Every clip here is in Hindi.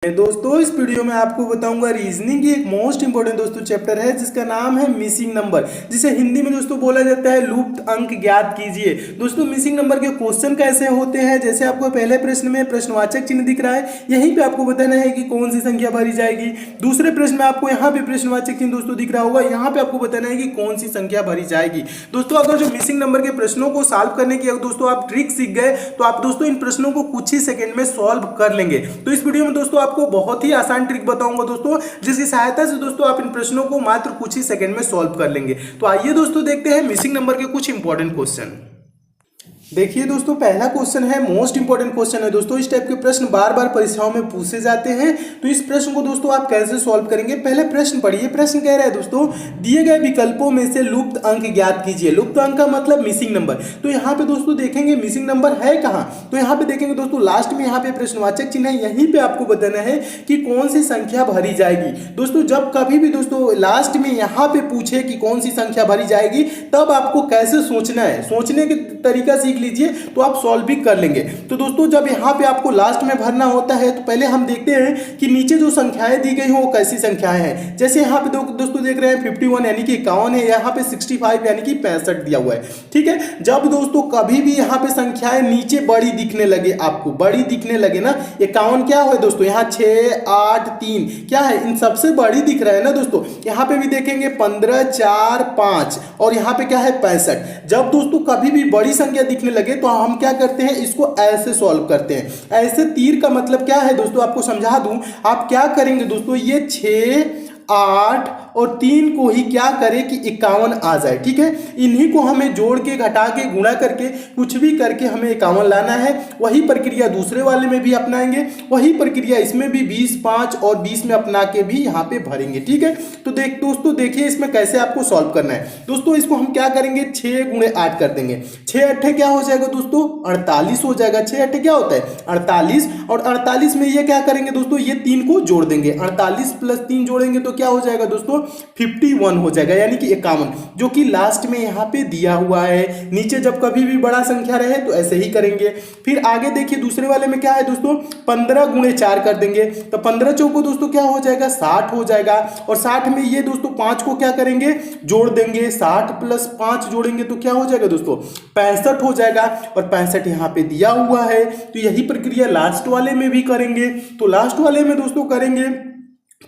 दोस्तों इस वीडियो में आपको बताऊंगा रीजनिंग की एक मोस्ट इंपोर्टेंट दोस्तों चैप्टर है जिसका नाम है मिसिंग नंबर, जिसे हिंदी में दोस्तों बोला जाता है लुप्त अंक ज्ञात कीजिए। दोस्तों मिसिंग नंबर के क्वेश्चन कैसे होते हैं, जैसे आपको पहले प्रश्न में प्रश्नवाचक चिन्ह दिख रहा है, यहीं पे आपको बताना है कि कौन सी संख्या भरी जाएगी। दूसरे प्रश्न में आपको यहाँ पे प्रश्नवाचक चिन्ह दोस्तों दिख रहा होगा, यहाँ पे आपको बताना है कि कौन सी संख्या भरी जाएगी। दोस्तों अगर जो मिसिंग नंबर के प्रश्नों को सॉल्व करने की दोस्तों आप ट्रिक सीख गए तो आप दोस्तों इन प्रश्नों को कुछ ही सेकंड में सॉल्व कर लेंगे। तो इस वीडियो में दोस्तों आपको बहुत ही आसान ट्रिक बताऊंगा दोस्तों, जिसकी सहायता से दोस्तों आप इन प्रश्नों को मात्र कुछ ही सेकंड में सॉल्व कर लेंगे। तो आइए दोस्तों देखते हैं मिसिंग नंबर के कुछ इंपॉर्टेंट क्वेश्चन। देखिए दोस्तों पहला क्वेश्चन है, मोस्ट इंपॉर्टेंट क्वेश्चन है दोस्तों। इस टाइप के प्रश्न बार बार परीक्षाओं में पूछे जाते हैं, तो इस प्रश्न को दोस्तों आप कैसे सॉल्व करेंगे। पहले प्रश्न पढ़िए। प्रश्न कह रहा है दोस्तों, दिए गए विकल्पों में से लुप्त अंक ज्ञात कीजिए। लुप्त अंक का मतलब मिसिंग नंबर। तो यहाँ पे दोस्तों देखेंगे मिसिंग नंबर है कहाँ, तो यहाँ पे देखेंगे दोस्तों लास्ट में यहाँ पे प्रश्नवाचक चिन्ह है, यहीं पे आपको बताना है कि कौन सी संख्या भरी जाएगी। दोस्तों जब कभी भी दोस्तों लास्ट में यहाँ पे पूछे कि कौन सी संख्या भरी जाएगी, तब आपको कैसे सोचना है, सोचने के तरीका सीख लीजिए तो आप सॉल्व भी कर लेंगे। तो दोस्तों जब यहाँ पे आपको लास्ट में भरना होता है, तो पहले हम देखते हैं कि नीचे जो संख्याएं दी गई हो वो कैसी संख्याएं हैं। जैसे यहाँ पे दोस्तों देख रहे हैं 51 यानी कि 51 है, यहाँ पे 65 यानी कि 65 दिया हुआ है। ठीक है, जब दोस्तों कभी भी यहाँ पे संख्याएं नीचे बड़ी दिखने लगे, आपको बड़ी दिखने लगे ना, 51 क्या है दोस्तों, यहाँ 6 8 3 क्या है, इन सबसे बड़ी दिख रहा है ना दोस्तों। यहाँ पे भी देखेंगे 15 4 5 और यहाँ पे क्या है 65। जब दोस्तों कभी भी बड़ी संख्या दिखने लगे तो हम क्या करते हैं, इसको ऐसे सॉल्व करते हैं। ऐसे तीर का मतलब क्या है दोस्तों, आपको समझा दूं। आप क्या करेंगे दोस्तों, ये 6 8 और 3 को ही क्या करें कि 51 आ जाए। ठीक है, इन्हीं को हमें जोड़ के घटा के गुणा करके कुछ भी करके हमें 51 लाना है। वही प्रक्रिया दूसरे वाले में भी अपनाएंगे, वही प्रक्रिया इसमें भी 20 5 और 20 में अपना के भी यहाँ पे भरेंगे। ठीक है, तो दोस्तों देखिए इसमें कैसे आपको सॉल्व करना है। दोस्तों इसको हम क्या करेंगे, 6 गुणे 8 कर देंगे। 6 8 क्या हो जाएगा दोस्तों, 48 हो जाएगा। 6 8 क्या होता है 48, और 48 में ये क्या करेंगे दोस्तों, ये 3 को जोड़ देंगे। 48 प्लस 3 जोड़ेंगे तो क्या हो जाएगा दोस्तों, 51 हो जाएगा, यानी कि 51, जो कि लास्ट में यहाँ पे दिया हुआ है। नीचे जब कभी भी बड़ा संख्या रहे तो ऐसे ही करेंगे। फिर आगे देखिए दूसरे वाले में क्या है दोस्तों, 15 गुणे 4 कर देंगे, तो 15 चौको दोस्तों क्या हो जाएगा 60 हो जाएगा। और 60 में ये दोस्तों 5 को क्या करेंगे, जोड़ देंगे। 60 प्लस 5 जोड़ेंगे तो क्या हो जाएगा दोस्तों 65 हो जाएगा, और 65 यहाँ पे दिया हुआ है। तो यही प्रक्रिया लास्ट वाले में भी करेंगे। तो लास्ट वाले में दोस्तों करेंगे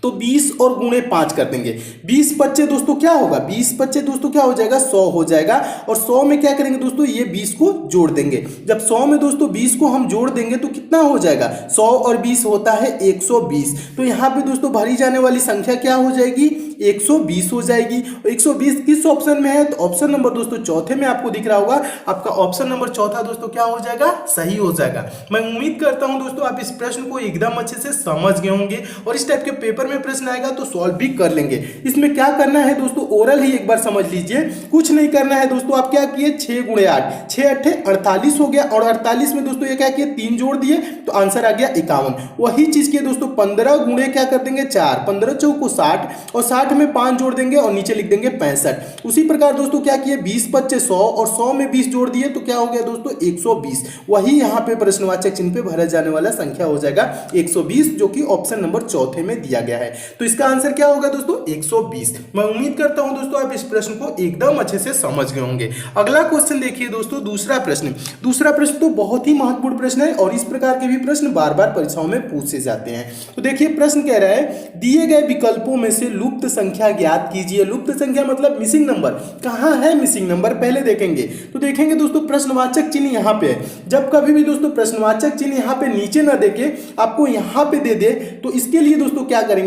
तो 20 और गुणे 5 कर देंगे। 20 बच्चे दोस्तों क्या होगा, 20 बच्चे दोस्तों क्या हो जाएगा 100 हो जाएगा। और 100 में क्या करेंगे दोस्तों, ये 20 को जोड़ देंगे। जब 100 में दोस्तों 20 को हम जोड़ देंगे तो कितना हो जाएगा, 100 और 20 होता है 120। तो यहाँ पे दोस्तों भरी जाने वाली संख्या क्या हो जाएगी, 120 हो जाएगी। 120 किस ऑप्शन में है, तो ऑप्शन नंबर दोस्तों चौथे में आपको दिख रहा होगा। आपका ऑप्शन नंबर चौथा दोस्तों क्या हो जाएगा, सही हो जाएगा। मैं उम्मीद करता हूं दोस्तों आप इस प्रश्न को एकदम अच्छे से समझ गए होंगे, और इस टाइप के पेपर में प्रश्न आएगा तो सॉल्व भी कर लेंगे। इसमें क्या करना है दोस्तों, ओरल ही एक बार समझ लीजिए, कुछ नहीं करना है दोस्तों। आप क्या किए, 6 गुणे 8, 6 8 48 हो गया, और 48 में दोस्तों ये क्या किए 3 जोड़ दिए तो आंसर आ गया 51। वही चीज किए दोस्तों 15 गुणे क्या कर देंगे 4, 15 चौको 60, और 60 में 5 जोड़ देंगे और नीचे लिख देंगे 65। उसी प्रकार दोस्तों क्या किए 20 बच्चे 100, और 100 में 20 जोड़ दिए तो क्या हो गया दोस्तों 120। वही यहाँ पे प्रश्नवाचक चिन्ह पे भरा जाने वाला संख्या हो जाएगा 120, जो कि ऑप्शन नंबर चौथे में दिया गया है। तो इसका आंसर क्या होगा दोस्तों 120। मैं उम्मीद करता हूं दोस्तों आप इस प्रश्न को एकदम अच्छे से समझ गए होंगे। अगला क्वेश्चन देखिए दोस्तों, दूसरा प्रश्न। दूसरा प्रश्न तो बहुत ही महत्वपूर्ण प्रश्न है, और इस प्रकार के भी प्रश्न बार बार परीक्षाओं में पूछे जाते हैं। तो देखिए प्रश्न कह रहा है, दिए गए विकल्पों में से लुप्त संख्या ज्ञात कीजिए। लुप्त संख्या मतलब मिसिंग नंबर। कहां है मिसिंग नंबर, पहले देखेंगे। तो देखेंगे दोस्तों प्रश्नवाचक चिन्ह यहां पे है। जब कभी भी दोस्तों प्रश्नवाचक चिन्ह यहां पे नीचे ना देके आपको यहां पे दे दे, तो इसके लिए दोस्तों क्या करेंगे,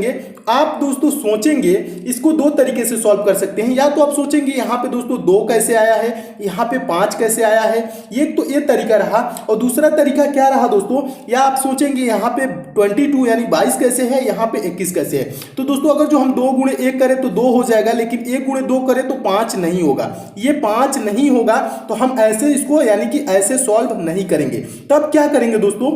आप दोस्तों सोचेंगे, इसको दो तरीके से सॉल्व कर सकते हैं। या तो आप सोचेंगे यहाँ पे दोस्तों 2 कैसे आया है, यहाँ पे 5 कैसे आया है, ये तो ये तरीका रहा। और दूसरा तरीका क्या रहा दोस्तों, या आप सोचेंगे यहाँ पे 22 यानी 22 कैसे है, यहाँ पे 21 कैसे है। तो दोस्तों अगर जो हम 2 गुणे 1 करें तो 2 हो जाएगा, लेकिन 1 गुणे 2 करें तो 5 नहीं होगा। ये 5 नहीं होगा, तो हम ऐसे इसको यानी कि ऐसे सॉल्व नहीं करेंगे। तब क्या करेंगे दोस्तों,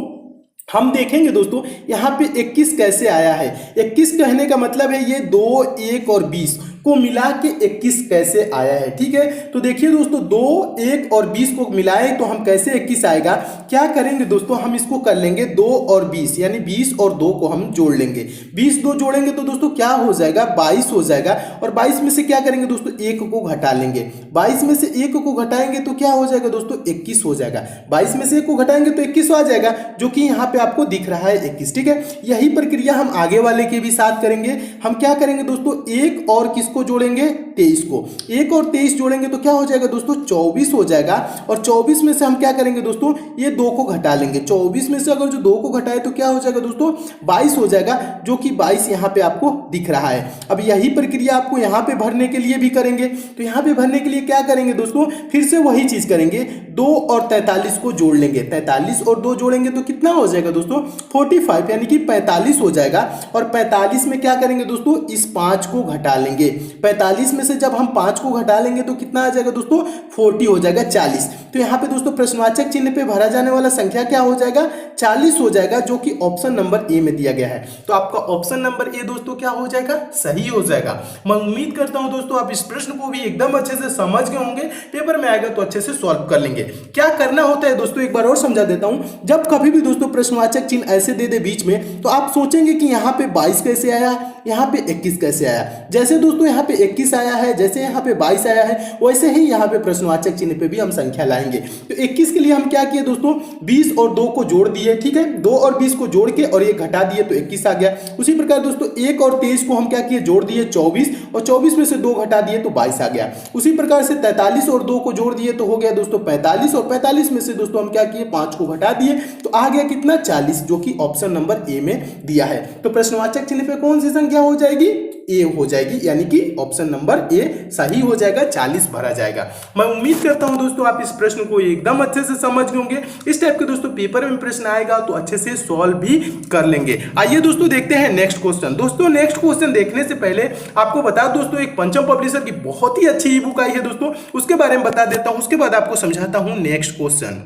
हम देखेंगे दोस्तों यहाँ पे 21 कैसे आया है। 21 कहने का मतलब है ये 2 1 और 20, को मिला के 21 कैसे आया है। ठीक है, तो देखिए दोस्तों 2, 1 और 20 को मिलाएं तो हम कैसे 21 आएगा। क्या करेंगे दोस्तों, हम इसको कर लेंगे 2 और 20, यानी 20 और 2 को हम जोड़ लेंगे। 20 2 जोड़ेंगे तो दोस्तों क्या हो जाएगा, 22 हो जाएगा। और 22 में से क्या करेंगे दोस्तों, 1 को घटा लेंगे। 22 में से 1 को घटाएंगे तो क्या हो जाएगा दोस्तों, 21 हो जाएगा। 22 में से 1 को घटाएंगे तो 21 आ जाएगा, जो कि यहाँ पे आपको दिख रहा है 21। ठीक है, यही प्रक्रिया हम आगे वाले के भी साथ करेंगे। हम क्या करेंगे दोस्तों, 1 और किसको जोड़ेंगे, 23 को। 1 और 23 जोड़ेंगे तो क्या हो जाएगा दोस्तों, 24 हो जाएगा। और 24 में से हम क्या करेंगे दोस्तों, ये 2 को घटा लेंगे। 24 में से अगर जो 2 को घटाए तो क्या हो जाएगा दोस्तों, 22 हो जाएगा, जो कि 22 यहाँ पे आपको दिख रहा है। अब यही प्रक्रिया आपको यहाँ पे भरने के लिए भी करेंगे। तो यहाँ पे भरने के लिए क्या करेंगे दोस्तों, फिर से वही चीज करेंगे, 2 और 43 को जोड़ लेंगे। 43 और 2 जोड़ेंगे तो कितना हो जाएगा दोस्तों, 45, यानी कि 45 हो जाएगा। और 45 में क्या करेंगे दोस्तों, इस 5 को घटा लेंगे। 45 में से जब हम 5 को घटा लेंगे तो कितना आ जाएगा दोस्तों, 40 हो जाएगा, 40। तो यहाँ पे दोस्तों प्रश्नवाचक चिन्ह पे भरा जाने वाला संख्या क्या हो जाएगा, 40 हो जाएगा, जो कि ऑप्शन नंबर ए में दिया गया है। तो आपका ऑप्शन नंबर ए दोस्तों क्या हो जाएगा, सही हो जाएगा। मैं उम्मीद करता हूं दोस्तों आप इस प्रश्न को भी एकदम अच्छे से समझ गए होंगे। पेपर में आएगा तो अच्छे से सॉल्व कर लेंगे। क्या करना होता है दोस्तों, एक बार और समझा देता हूं। जब कभी भी दोस्तों प्रश्नवाचक चिन्ह ऐसे दे दे बीच में, तो आप सोचेंगे कि यहाँ पे 22 कैसे आया, यहाँ पे 21 कैसे आया। जैसे दोस्तों यहाँ पे 21 आया है, जैसे यहाँ पे 22 आया है, वैसे ही यहाँ पे प्रश्नवाचक चिन्ह पे भी हम संख्या लाएंगे। तो 21 के लिए हम क्या किए दोस्तों, 20 और 2 को जोड़ दिए। ठीक है, 2 और 20 को जोड़ के और ये घटा दिए तो 21 आ गया। उसी प्रकार दोस्तों 1 और 23 को हम क्या किए, जोड़ दिए 24, और 24 में से 2 घटा दिए तो 22 आ गया। उसी प्रकार से 43 और 2 को जोड़ दिए तो हो गया दोस्तों 45, और 45 में से दोस्तों हम क्या किए, 5 को घटा दिए तो आ गया कितना, 40, जो कि ऑप्शन नंबर ए में दिया है। तो प्रश्नवाचक चिन्ह पे कौन सी संख्या हो जाएगी, ए हो जाएगी, यानी कि ऑप्शन नंबर ए सही हो जाएगा, 40 भरा जाएगा। मैं उम्मीद करता हूं दोस्तों आप इस प्रश्न को एकदम अच्छे से समझ गए होंगे। इस टाइप के दोस्तों पेपर में प्रश्न आएगा तो अच्छे से सॉल्व भी कर लेंगे। आइए दोस्तों देखते हैं नेक्स्ट क्वेश्चन। दोस्तों नेक्स्ट क्वेश्चन देखने से पहले आपको बता दोस्तों, एक पंचम पब्लिशर की बहुत ही अच्छी ई बुक आई है दोस्तों, उसके बारे में बता देता हूं, उसके बाद आपको समझाता हूं नेक्स्ट क्वेश्चन।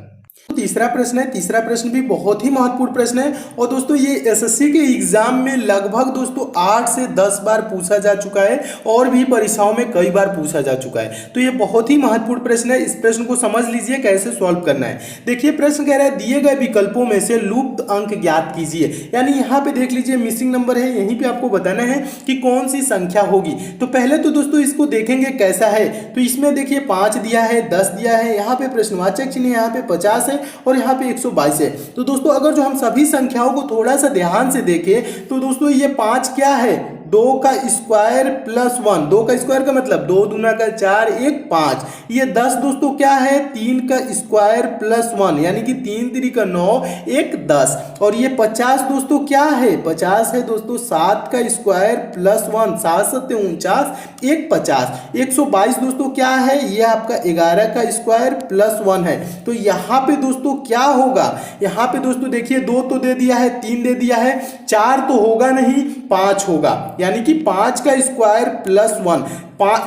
तीसरा प्रश्न है, तीसरा प्रश्न भी बहुत ही महत्वपूर्ण प्रश्न है। और दोस्तों ये एसएससी के एग्जाम में लगभग दोस्तों 8 से 10 बार पूछा जा चुका है, और भी परीक्षाओं में कई बार पूछा जा चुका है। तो ये बहुत ही महत्वपूर्ण प्रश्न है। इस प्रश्न को समझ लीजिए कैसे सॉल्व करना है। देखिए प्रश्न कह रहा है, दिए गए विकल्पों में से लुप्त अंक ज्ञात कीजिए। यानी यहाँ पे देख लीजिए मिसिंग नंबर है, यहीं पे आपको बताना है कि कौन सी संख्या होगी। तो पहले तो दोस्तों इसको देखेंगे कैसा है। तो इसमें देखिए 5 दिया है, 10 दिया है, यहाँ पे प्रश्नवाचक चिन्ह यहाँ पे 50 है, और यहाँ पे 122 है। तो दोस्तों अगर जो हम सभी संख्याओं को थोड़ा सा ध्यान से देखें तो दोस्तों ये 5 क्या है, 2 का स्क्वायर प्लस 1। 2 का स्क्वायर का मतलब 2 दूना का 4, 1 5। ये 10 दोस्तों क्या है, 3 का स्क्वायर प्लस 1, यानी कि 3 3 का 9, 1 10। और ये 50 दोस्तों क्या है, 50 है दोस्तों 7 का स्क्वायर प्लस 1, 7 7 49, 1 50। 122 दोस्तों क्या है, ये आपका 11 का स्क्वायर प्लस 1 है। तो यहाँ पे दोस्तों क्या होगा, यहाँ पे दोस्तों देखिए 2 तो दे दिया है, 3 दे दिया है, 4 तो होगा नहीं, 5 होगा, यानी कि 5 का स्क्वायर प्लस 1।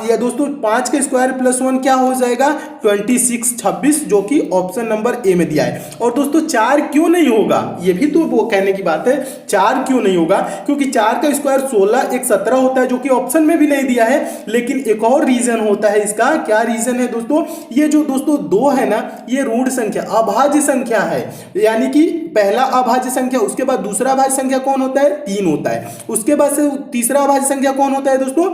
या दोस्तों 5 का स्क्वायर प्लस 1 क्या हो जाएगा, 26 26, जो कि ऑप्शन नंबर ए में दिया है। और दोस्तों 4 क्यों नहीं होगा, ये भी तो वो कहने की बात है, 4 क्यों नहीं होगा, क्योंकि 4 का स्क्वायर 16, 1 17 होता है, जो कि ऑप्शन में भी नहीं दिया है। लेकिन एक और रीजन होता है इसका, क्या रीजन है दोस्तों, ये जो दोस्तों 2 है ना, ये ऋण संख्या, अभाज्य संख्या है। यानी कि पहला अभाज्य संख्या, उसके बाद दूसरा अभाज्य संख्या कौन होता है, 3 होता है। उसके बाद से तीसरा अभाज्य संख्या कौन होता है दोस्तों,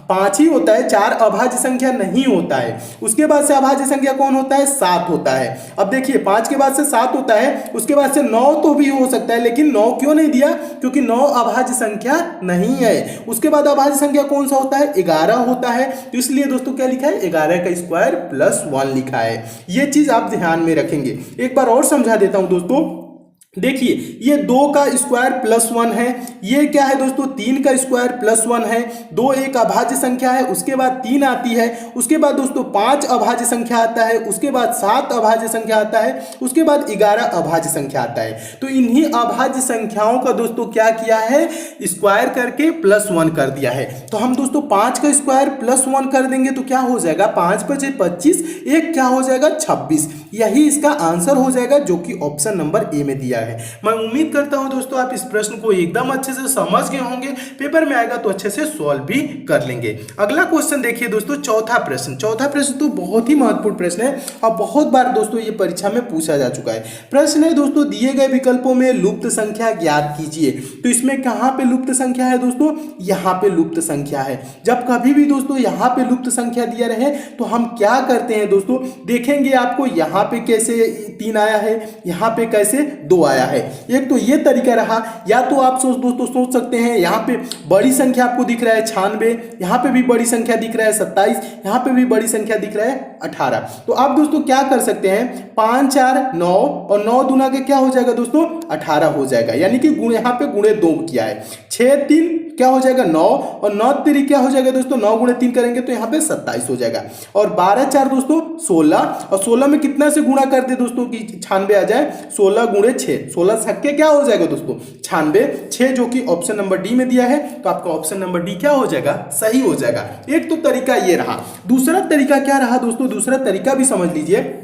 5 ही होता है, 4 अभाज्य संख्या नहीं होता है। उसके बाद से अभाज्य संख्या कौन होता है, 7 होता है। अब देखिए 5 के बाद से 7 होता है, उसके बाद से 9 तो भी हो सकता है, लेकिन 9 क्यों नहीं दिया, क्योंकि 9 अभाज्य संख्या नहीं है। उसके बाद अभाज्य संख्या कौन सा होता है, 11 होता है। तो इसलिए दोस्तों क्या लिखा है, 11 का स्क्वायर प्लस 1 लिखा है। ये चीज आप ध्यान में रखेंगे। एक बार और समझा देता हूं दोस्तों, देखिए ये 2 का स्क्वायर प्लस 1 है, ये क्या है दोस्तों 3 का स्क्वायर प्लस 1 है। 2 एक अभाज्य संख्या है, उसके बाद 3 आती है, उसके बाद दोस्तों 5 अभाज्य संख्या आता है, उसके बाद 7 अभाज्य संख्या आता है, उसके बाद 11 अभाज्य संख्या आता है। तो इन्हीं अभाज्य संख्याओं का दोस्तों क्या किया है, स्क्वायर करके प्लस 1 कर दिया है। तो हम दोस्तों 5 का स्क्वायर प्लस 1 कर देंगे तो क्या हो जाएगा, 5 5 25, एक क्या हो जाएगा 26। यही इसका आंसर हो जाएगा, जो कि ऑप्शन नंबर ए में दिया है। मैं उम्मीद करता हूं दोस्तों आप इस प्रश्न को एकदम अच्छे से समझ गए होंगे, पेपर में आएगा तो अच्छे से सॉल्व भी कर लेंगे। अगला क्वेश्चन देखिए दोस्तों, चौथा प्रश्न। चौथा प्रश्न तो बहुत ही महत्वपूर्ण प्रश्न है और बहुत बार दोस्तों ये परीक्षा में पूछा जा चुका है। प्रश्न है दोस्तों, दिए गए विकल्पों में लुप्त संख्या ज्ञात कीजिए। तो इसमें कहां पे लुप्त संख्या है दोस्तों? यहां पे लुप्त संख्या है। जब कभी भी दोस्तों यहां पे लुप्त संख्या दिया रहे तो हम क्या करते हैं दोस्तों, देखेंगे आपको यहां पे कैसे 3 आया है, यहां पे कैसे 2 आया है। एक तो ये तरीका रहा, या तो आप दोस्तों सोच सकते हैं यहां पे बड़ी संख्या आपको दिख रहा है 96, यहां पे भी बड़ी संख्या दिख रहा है 27, यहां पे भी बड़ी संख्या दिख रहा है 18। तो आप दोस्तों क्या कर सकते हैं, 5 4 9 और 9 दूना के क्या हो जाएगा दोस्तों, 18 हो जाएगा, यानी कि यहाँ पे गुणे 2 किया है। 6 3 क्या हो जाएगा 9 और 9 3 क्या हो जाएगा दोस्तों, 9 गुणे 3 करेंगे तो यहाँ पे 27 हो जाएगा। और 12 4 दोस्तों 16, और 16 में कितना से गुणा कर दे दोस्तों कि 96 आ जाए, 16 गुणे 6, 16 छक्के क्या हो जाएगा दोस्तों 96, 6 जो कि ऑप्शन नंबर डी में दिया है, तो आपका ऑप्शन नंबर डी क्या हो जाएगा, सही हो जाएगा। एक तो तरीका ये रहा। दूसरा तरीका क्या रहा दोस्तों, दूसरा तरीका भी समझ लीजिए।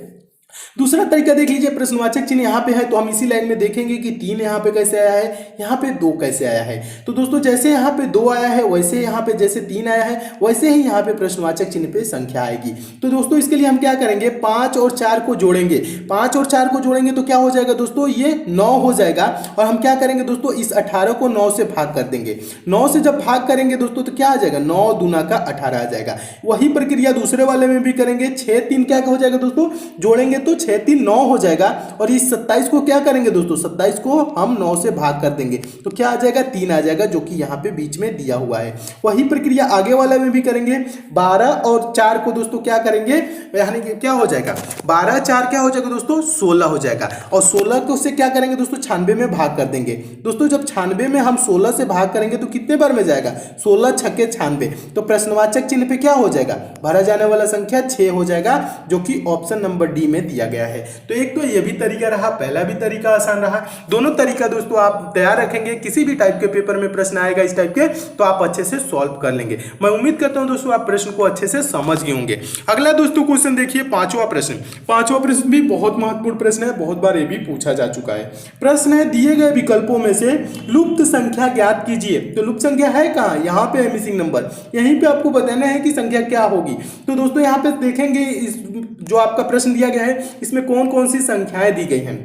दूसरा तरीका देख लीजिए, प्रश्नवाचक चिन्ह यहाँ पे है तो हम इसी लाइन में देखेंगे कि 3 यहाँ पे कैसे आया है, यहाँ पे 2 कैसे आया है। तो दोस्तों जैसे यहाँ पे 2 आया है वैसे यहाँ पे जैसे 3 आया है वैसे ही यहाँ पे प्रश्नवाचक चिन्ह पे संख्या आएगी। तो दोस्तों इसके लिए हम क्या करेंगे, 5 और 4 को जोड़ेंगे। 5 और 4 को जोड़ेंगे तो क्या हो जाएगा दोस्तों, ये 9 हो जाएगा। और हम क्या करेंगे दोस्तों, इस 18 को 9 से भाग कर देंगे। 9 से जब भाग करेंगे दोस्तों तो क्या आ जाएगा, 9 दूना का 18 आ जाएगा। वही प्रक्रिया दूसरे वाले में भी करेंगे। 6 3 क्या हो जाएगा दोस्तों, जोड़ेंगे तो 6 3 9 हो जाएगा। और इस 27 को क्या करेंगे दोस्तों, 27 को हम 9 से भाग कर देंगे तो क्या आ जाएगा, 3 आ जाएगा, जो कि यहाँ पे बीच में दिया हुआ है। वही प्रक्रिया आगे वाले में भी करेंगे। 12 और 4 को दोस्तों क्या करेंगे, यानी कि क्या हो जाएगा, 12 4 क्या हो जाएगा दोस्तों, 16 हो जाएगा। और 16 को उससे क्या करेंगे दोस्तों, 96 में भाग कर देंगे। दोस्तों जब 96 में हम 16 से भाग करेंगे तो कितने बार में जाएगा, 16 छक्के 96। तो प्रश्नवाचक चिन्ह पे क्या हो जाएगा, भरा जाने वाला संख्या 6 हो जाएगा, जो कि ऑप्शन नंबर डी में दिया गया है। तो एक तो ये भी तरीका रहा, पहला भी तरीका आसान रहा। दोनों तरीका दोस्तों आप तैयार रखेंगे, किसी भी टाइप के पेपर में प्रश्न आएगा इस टाइप के तो आप अच्छे से सॉल्व कर लेंगे। मैं उम्मीद करता हूं दोस्तों आप प्रश्न को अच्छे से समझ गए होंगे। अगला दोस्तों क्वेश्चन देखिए, पांचवा प्रश्न। पांचवा प्रश्न भी बहुत महत्वपूर्ण प्रश्न है, बहुत बार ये भी पूछा जा चुका है। प्रश्न है, दिए गए विकल्पों में से लुप्त संख्या ज्ञात कीजिए। तो लुप्त संख्या है कहाँ, यहाँ पे है मिसिंग नंबर, यहीं पे आपको बताना है कि संख्या क्या होगी। तो दोस्तों यहाँ पे देखेंगे इस जो आपका प्रश्न दिया गया है इसमें कौन कौन सी संख्याएं दी गई हैं।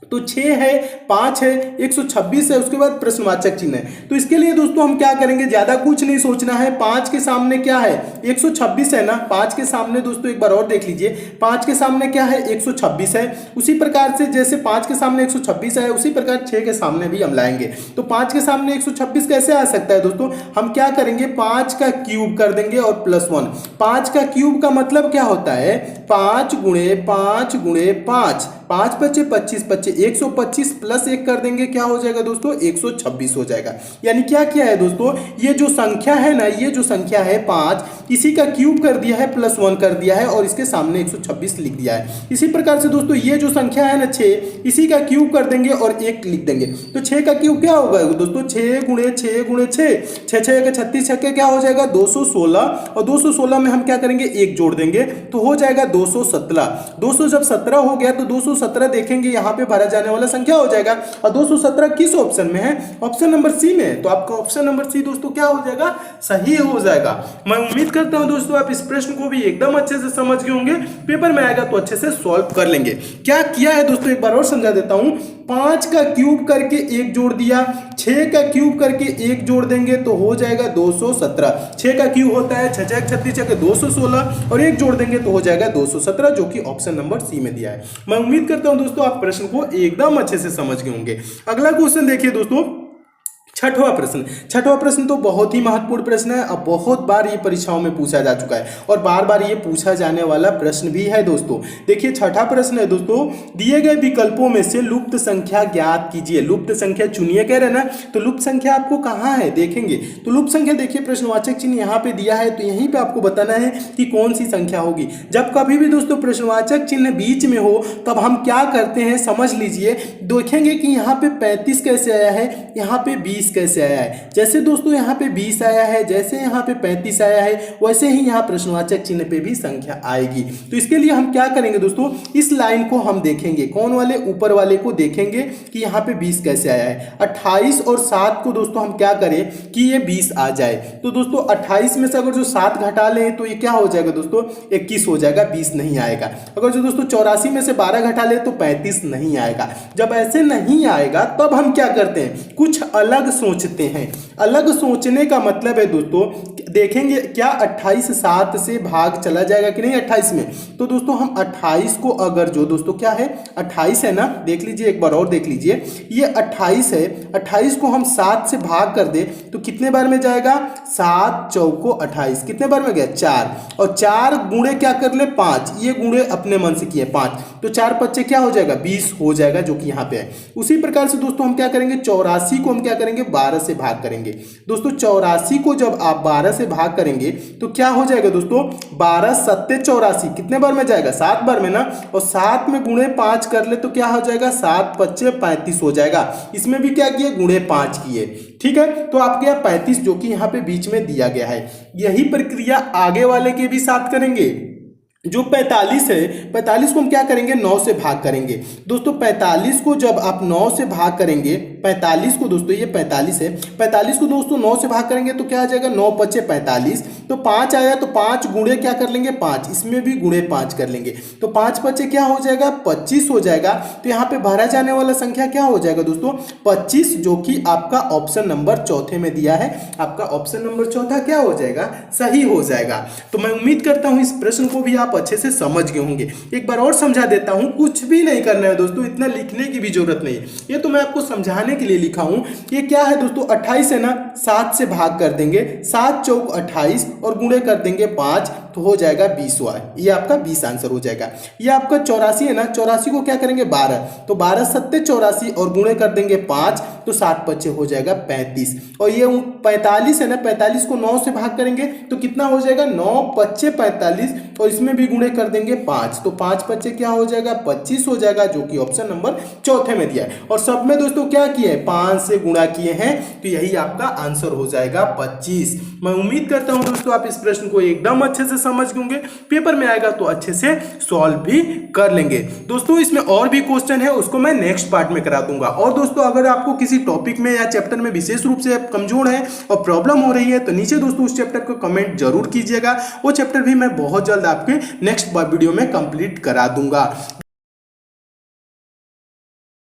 तो 6 है, 5 है, 126 है, उसके बाद प्रश्नवाचक चिन्ह है। तो इसके लिए दोस्तों हम क्या करेंगे, ज्यादा कुछ नहीं सोचना है। 5 के सामने क्या है, 126 है ना, 5 के सामने दोस्तों एक बार और देख लीजिए, 5 के सामने क्या है, 126 है। उसी प्रकार से जैसे 5 के सामने 126 है उसी प्रकार 6 के सामने भी हम लाएंगे। तो 5 के सामने 126 कैसे आ सकता है दोस्तों, हम क्या करेंगे, 5 का क्यूब कर देंगे और +1। 5 का क्यूब का मतलब क्या होता है, 5 गुणे 5 गुणे 5, 5 × 5 = 25, 25 125 + 1 कर देंगे, क्या हो जाएगा दोस्तों, 126 हो जाएगा। यानी क्या किया है दोस्तों, ये जो संख्या है ना, ये जो संख्या है 5, इसी का क्यूब कर दिया है, +1 कर दिया है और इसके सामने 126 लिख दिया है। इसी प्रकार से दोस्तों ये जो संख्या है ना 6, इसी का क्यूब कर देंगे और 1 लिख देंगे। तो 6 का क्यूब क्या होगा दोस्तों, 6 गुणे 6 गुणे 6, 6 6 के 36 छक्के क्या हो जाएगा, 216। और 216 में हम क्या करेंगे, 1 जोड़ देंगे तो हो जाएगा 217। 200 जब 17 हो गया तो 217 देखेंगे यहाँ पे भरा जाने वाला संख्या हो जाएगा। और 217 किस ऑप्शन में है, ऑप्शन नंबर सी में। तो आपका ऑप्शन नंबर सी दोस्तों क्या हो जाएगा, सही हो जाएगा। मैं उम्मीद करता हूं दोस्तों आप इस प्रश्न को भी एकदम अच्छे से समझ गए होंगे, पेपर में आएगा तो अच्छे से सॉल्व कर लेंगे। क्या किया है दोस्तों, एक बार और समझा देता हूं। 5 का क्यूब करके 1 जोड़ दिया, 6 का क्यूब करके 1 जोड़ देंगे तो हो जाएगा 217। 6 का क्यूब होता है 6 6 36 216 और 1 जोड़ देंगे तो हो जाएगा 217, जो कि ऑप्शन नंबर सी में दिया है। मैं उम्मीद करता हूं दोस्तों आप प्रश्न को एकदम अच्छे से समझ गए होंगे। अगला क्वेश्चन देखिए दोस्तों, छठवां प्रश्न। छठवां प्रश्न तो बहुत ही महत्वपूर्ण प्रश्न है, अब बहुत बार ये परीक्षाओं में पूछा जा चुका है और बार बार ये पूछा जाने वाला प्रश्न भी है दोस्तों। देखिए छठा प्रश्न है दोस्तों, दिए गए विकल्पों में से लुप्त संख्या ज्ञात कीजिए। लुप्त संख्या चुनिए कह रहे ना, तो लुप्त संख्या आपको कहाँ है देखेंगे। तो लुप्त संख्या देखिए प्रश्नवाचक चिन्ह यहाँ पे दिया है, तो यहीं पे आपको बताना है कि कौन सी संख्या होगी। जब कभी भी दोस्तों प्रश्नवाचक चिन्ह बीच में हो तब हम क्या करते हैं समझ लीजिए। देखेंगे कि यहाँ पे 35 कैसे आया है, यहाँ पे 20 कैसे आया है। जैसे दोस्तों यहाँ पे 20 आया है, जैसे यहाँ पे 35 आया है, वैसे ही यहाँ प्रश्नवाचक चिन्ह पे भी संख्या आएगी। तो इसके लिए हम क्या करेंगे दोस्तों, इस लाइन को हम देखेंगे, कौन वाले, ऊपर वाले को देखेंगे कि यहाँ पे 20 कैसे आया है। 28 और 7 को दोस्तों हम क्या करें कि ये 20 आ जाए। तो दोस्तों 28 में से अगर जो 7 घटा लें तो ये क्या हो जाएगा दोस्तों, 21 हो जाएगा, 20 नहीं आएगा। अगर जो दोस्तों 84 में से 12 घटा ले तो 35 नहीं आएगा। जब ऐसे नहीं आएगा तब हम क्या करते हैं, कुछ अलग सोचते हैं। अलग सोचने का मतलब है दोस्तों, देखेंगे क्या 28 7 से भाग चला जाएगा कि नहीं 28 में। तो दोस्तों हम 28 को अगर जो दोस्तों क्या है 28 है ना, देख लीजिए एक बार और देख लीजिए, ये 28 है, 28 को हम 7 से भाग कर दे तो कितने बार में जाएगा, 7 चौको 28, कितने बार में गया 4, और 4 गुणे क्या कर ले 5, ये गुणे अपने मन से किए 5, तो 4 पच्चे क्या हो जाएगा 20 हो जाएगा, जो कि यहाँ पे है। उसी प्रकार से दोस्तों हम क्या करेंगे, 84 को हम क्या करेंगे 12 से भाग करेंगे। दोस्तों 84 को जब आप 12 से भाग करेंगे तो क्या हो जाएगा दोस्तों, 12 सत्ते 84, कितने बार में जाएगा 7 बार में ना, और 7 में गुणे 5 कर ले तो क्या हो जाएगा 7 पच्चे 35 हो जाएगा। इसमें भी क्या किए, गुणे 5 किए, ठीक है। तो आपके यहाँ 35 जो कि यहाँ पे बीच में दिया गया है। यही प्रक्रिया आगे वाले के भी साथ करेंगे। जो 45 है, 45 को हम क्या करेंगे 9 से भाग करेंगे। दोस्तों 45 को जब आप 9 से भाग करेंगे, 45 को दोस्तों ये 45 है, 45 को दोस्तों 9 से भाग करेंगे तो क्या आ जाएगा 9 पच्चे 45, तो 5 आया तो 5 गुणे क्या कर लेंगे 5, इसमें भी गुणे 5 कर लेंगे तो 5 पच्चे क्या हो जाएगा 25 हो जाएगा। तो यहाँ पे भरा जाने वाला संख्या क्या हो जाएगा दोस्तों 25, जो कि आपका ऑप्शन नंबर चौथे में दिया है। आपका ऑप्शन नंबर चौथा क्या हो जाएगा, सही हो जाएगा। तो मैं उम्मीद करता हूँ इस प्रश्न को भी आप अच्छे से समझ गए होंगे। एक बार और समझा देता हूं, कुछ भी नहीं करना है दोस्तों, इतना लिखने की भी जरूरत नहीं है, ये तो मैं आपको समझाने के लिए लिखा हूं। ये क्या है दोस्तों 28 है ना, 7 से भाग कर देंगे, 7 चौक 28 और गुणे कर देंगे 5 तो हो जाएगा 20वां, ये आपका 20 आंसर हो जाएगा। ये आपका 84 है ना, 84 को क्या करेंगे 12, तो 12 सत्ते 84 और गुणे कर देंगे 5 तो 7 पच्चे हो जाएगा 35, और ये 45 है ना, 45 को 9 से भाग करेंगे तो कितना हो जाएगा 9 पच्चे 45 और इसमें भी गुणे कर देंगे 5, तो 5 पच्चे क्या हो जाएगा 25 हो जाएगा, जो कि ऑप्शन नंबर चौथे में दिया है। और सब में दोस्तों क्या किए हैं 5 से गुणा किए हैं, तो यही आपका आंसर हो जाएगा 25। मैं उम्मीद करता हूं दोस्तों आप इस प्रश्न को एकदम अच्छे से समझ गए, पेपर में आएगा तो अच्छे से सॉल्व भी कर लेंगे। दोस्तों इसमें और भी क्वेश्चन है, उसको मैं नेक्स्ट पार्ट में करा दूंगा। और दोस्तों अगर आपको किसी टॉपिक में या चैप्टर में विशेष रूप से कमजोर है और प्रॉब्लम हो रही है तो नीचे दोस्तों उस चैप्टर को कमेंट जरूर कीजिएगा, वो चैप्टर भी मैं बहुत जल्द आपके नेक्स्ट वीडियो में कंप्लीट करा दूंगा।